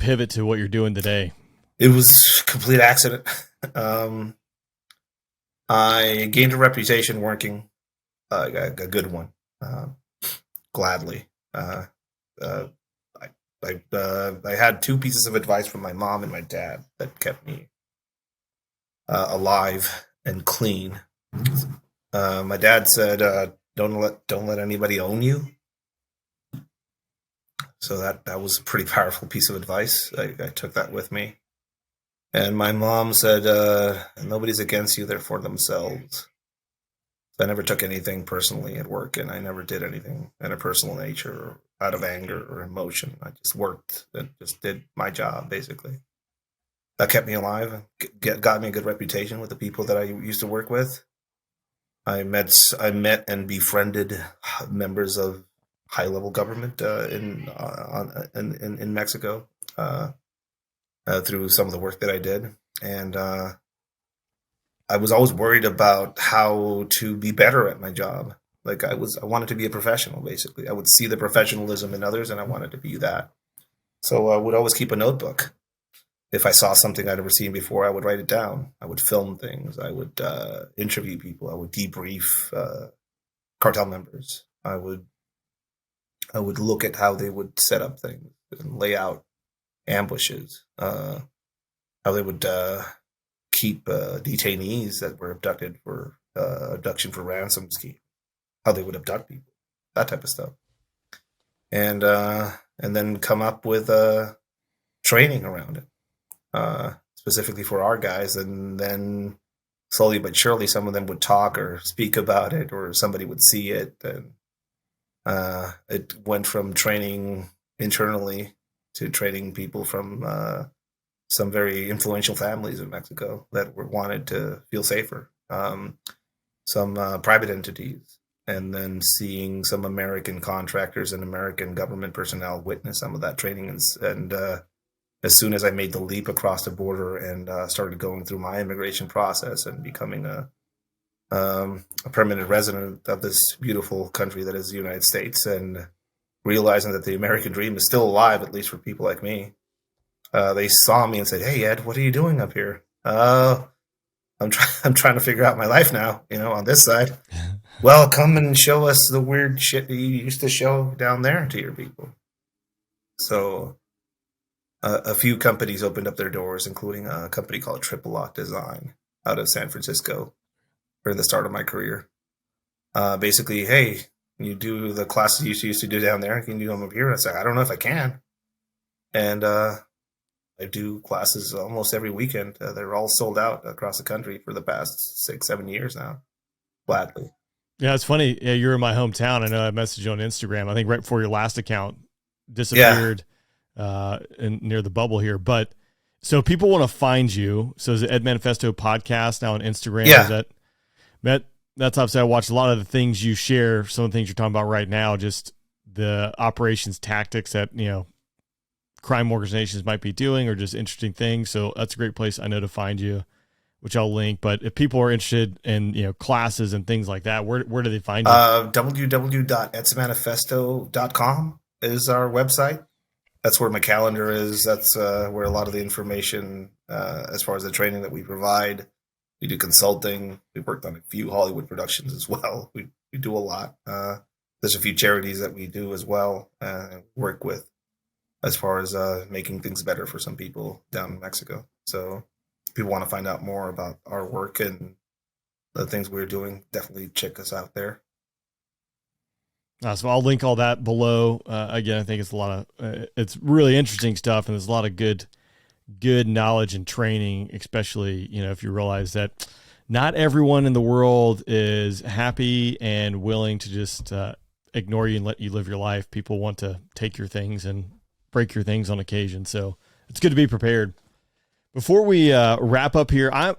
pivot to what you're doing today? It was a complete accident. I gained a reputation working, a good one, gladly. Uh, I had two pieces of advice from my mom and my dad that kept me alive and clean. My dad said, "Don't let anybody own you." So that was a pretty powerful piece of advice. I took that with me. And my mom said, "Nobody's against you; they're for themselves." So I never took anything personally at work, and I never did anything in a personal nature or out of anger or emotion. I just worked and just did my job, basically. That kept me alive, got me a good reputation with the people that I used to work with. I met and befriended members of high-level government in Mexico through some of the work that I did, and I was always worried about how to be better at my job. Like I wanted to be a professional. Basically, I would see the professionalism in others, and I wanted to be that. So I would always keep a notebook. If I saw something I'd never seen before, I would write it down. I would film things. I would interview people. I would debrief cartel members. I would look at how they would set up things and lay out ambushes. How they would keep detainees that were abducted for abduction for ransom scheme. How they would abduct people, that type of stuff, and then come up with training around it. Specifically for our guys, and then slowly but surely some of them would talk or speak about it, or somebody would see it, and it went from training internally to training people from some very influential families in Mexico that wanted to feel safer, some private entities, and then seeing some American contractors and American government personnel witness some of that training, and as soon as I made the leap across the border and started going through my immigration process and becoming a permanent resident of this beautiful country that is the United States, and realizing that the American dream is still alive, at least for people like me, they saw me and said, "Hey, Ed, what are you doing up here?" I'm trying to figure out my life now, on this side. Well, come and show us the weird shit that you used to show down there to your people. So a few companies opened up their doors, including a company called Triple Lock Design out of San Francisco for the start of my career. Basically, hey, you do the classes you used to do down there, can you do them up here? I said, I don't know if I can. And I do classes almost every weekend. They're all sold out across the country for the past 6-7 years now. Gladly. Yeah, it's funny. Yeah, you're in my hometown. I know I messaged you on Instagram. I think right before your last account disappeared. Yeah. Near the bubble here. But so people want to find you. So is it Ed Manifesto Podcast now on Instagram? Yeah. That's obviously, I watch a lot of the things you share, some of the things you're talking about right now, just the operations tactics that, crime organizations might be doing, or just interesting things. So that's a great place I know to find you, which I'll link. But if people are interested in, classes and things like that, where do they find you? www.edsmanifesto.com is our website. That's where my calendar is. That's where a lot of the information, as far as the training that we provide. We do consulting. We've worked on a few Hollywood productions as well. We do a lot. There's a few charities that we do as well, work with, as far as making things better for some people down in Mexico. So if people want to find out more about our work and the things we're doing, definitely check us out there. So I'll link all that below. Again, I think it's it's really interesting stuff, and there's a lot of good knowledge and training, especially, if you realize that not everyone in the world is happy and willing to just ignore you and let you live your life. People want to take your things and break your things on occasion. So it's good to be prepared. Before we wrap up here, I'm